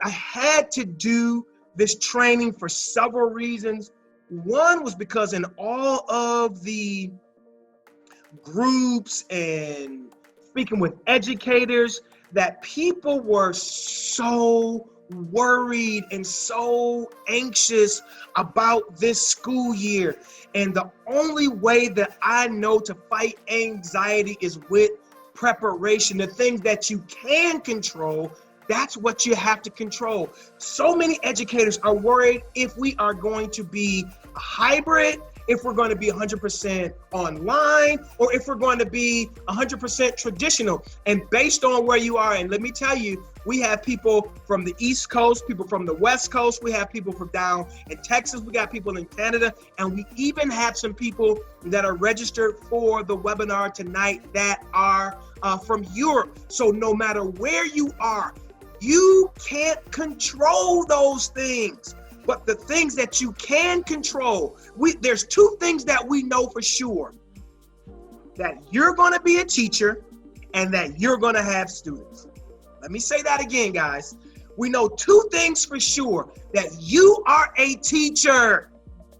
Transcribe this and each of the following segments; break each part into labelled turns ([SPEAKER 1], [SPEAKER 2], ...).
[SPEAKER 1] I had to do this training for several reasons. One was because in all of the groups and speaking with educators, that people were so worried and so anxious about this school year. And the only way that I know to fight anxiety is with preparation. The things that you can control, that's what you have to control. So many educators are worried if we are going to be a hybrid, if we're going to be 100% online, or if we're going to be 100% traditional. And based on where you are, and let me tell you, we have people from the East Coast, people from the West Coast, we have people from down in Texas, we got people in Canada, and we even have some people that are registered for the webinar tonight that are from Europe. So no matter where you are, you can't control those things. But the things that you can control, there's two things that we know for sure: that you're going to be a teacher and that you're going to have students. Let me say that again, guys. We know two things for sure: that you are a teacher,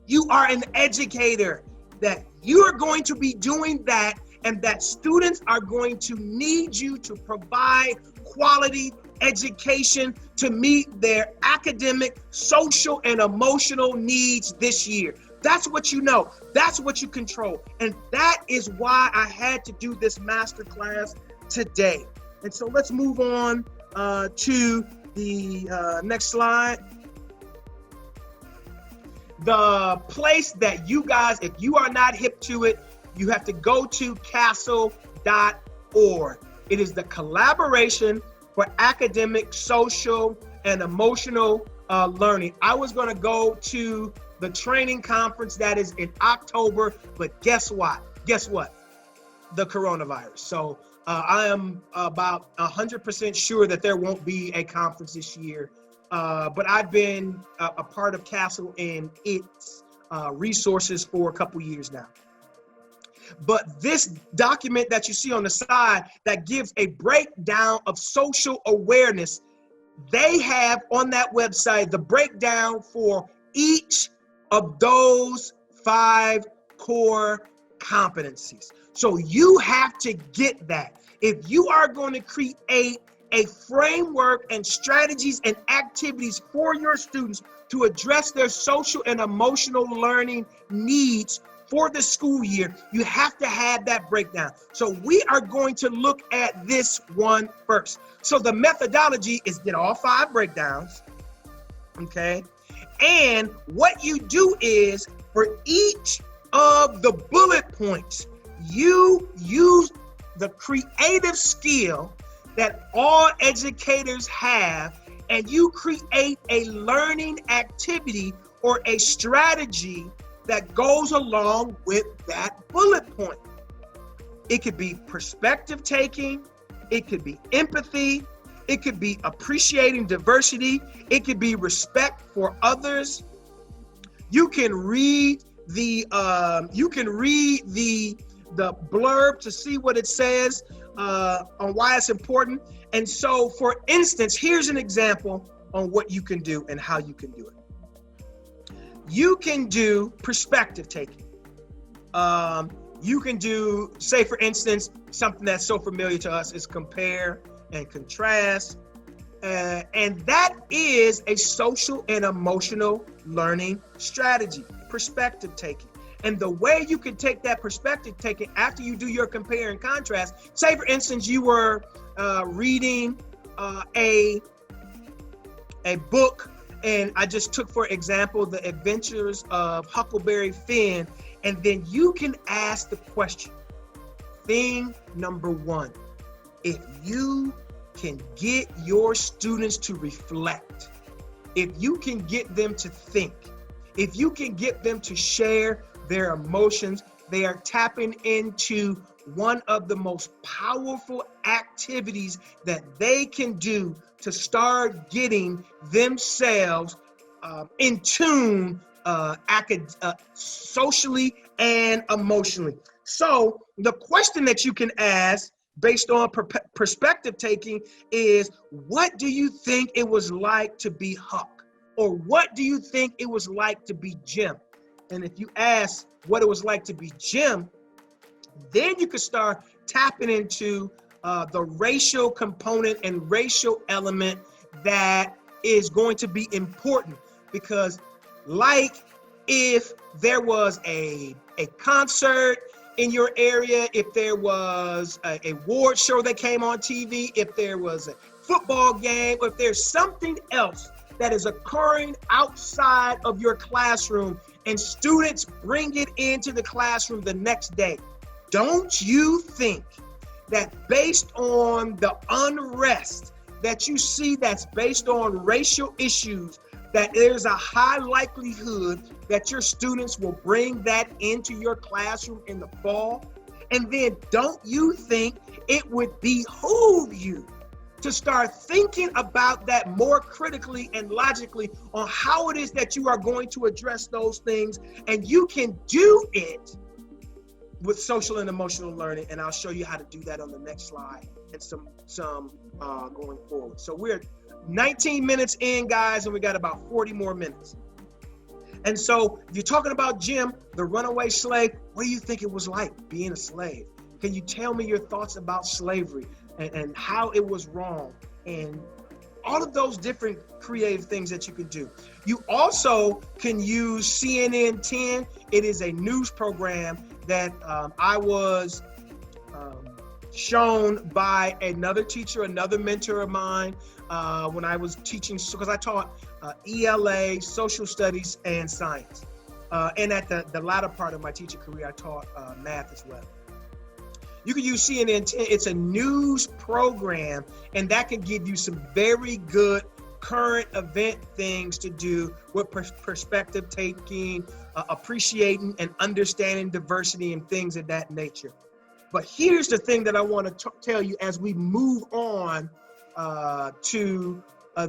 [SPEAKER 1] you are an educator, that you are going to be doing that, and that students are going to need you to provide quality education to meet their academic, social, and emotional needs this year. That's what you know. That's what you control. And that is why I had to do this masterclass today. And so let's move on to the next slide. The place that you guys, if you are not hip to it, you have to go to castle.org. It is the collaboration for academic, social, and emotional learning. I was going to go to the training conference that is in October, but guess what? The coronavirus. So I am about 100% sure that there won't be a conference this year. But I've been a part of Castle and its resources for a couple years now. But this document that you see on the side that gives a breakdown of social awareness, they have on that website the breakdown for each of those 5 core competencies. So you have to get that. If you are going to create a framework and strategies and activities for your students to address their social and emotional learning needs for the school year, you have to have that breakdown. So we are going to look at this one first. So the methodology is get all 5 breakdowns, okay? And what you do is for each of the bullet points, you use the creative skill that all educators have, and you create a learning activity or a strategy that goes along with that bullet point. It could be perspective taking, it could be empathy, it could be appreciating diversity, it could be respect for others. You can read the blurb to see what it says on why it's important. And so, for instance, here's an example on what you can do and how you can do it. You can do perspective taking. You can do, say for instance, something that's so familiar to us is compare and contrast. And that is a social and emotional learning strategy, perspective taking. And the way you can take that perspective taking after you do your compare and contrast, say for instance, you were reading a book, and I just took, for example, The Adventures of Huckleberry Finn, and then you can ask the question, thing number 1, if you can get your students to reflect, if you can get them to think, if you can get them to share their emotions, they are tapping into one of the most powerful activities that they can do to start getting themselves in tune socially and emotionally. So the question that you can ask based on perspective taking is, what do you think it was like to be Huck? Or what do you think it was like to be Jim? And if you ask what it was like to be Jim, then you could start tapping into the racial component and racial element that is going to be important. Because like if there was a concert in your area, if there was a award show that came on TV, if there was a football game, or if there's something else that is occurring outside of your classroom and students bring it into the classroom the next day, don't you think that based on the unrest that you see that's based on racial issues, that there's a high likelihood that your students will bring that into your classroom in the fall? And then don't you think it would behoove you to start thinking about that more critically and logically on how it is that you are going to address those things? And you can do it with social and emotional learning, and I'll show you how to do that on the next slide and some going forward. So we're 19 minutes in, guys, and we got about 40 more minutes. And so if you're talking about Jim, the runaway slave, what do you think it was like being a slave? Can you tell me your thoughts about slavery and how it was wrong, and all of those different creative things that you can do? You also can use CNN 10. It is a news program that I was shown by another teacher, another mentor of mine, when I was teaching, because I taught ELA, social studies, and science. And at the latter part of my teaching career, I taught math as well. You can use CNN 10. It's a news program, and that can give you some very good current event things to do with perspective taking, appreciating and understanding diversity and things of that nature. But here's the thing that I want to tell you as we move on to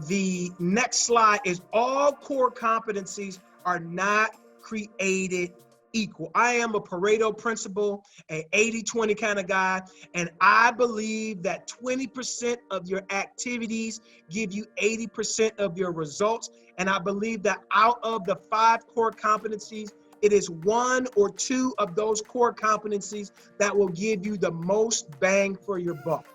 [SPEAKER 1] the next slide is all core competencies are not created equal. I am a Pareto principle, an 80-20 kind of guy, and I believe that 20% of your activities give you 80% of your results. And I believe that out of the 5 core competencies, it is 1 or 2 of those core competencies that will give you the most bang for your buck.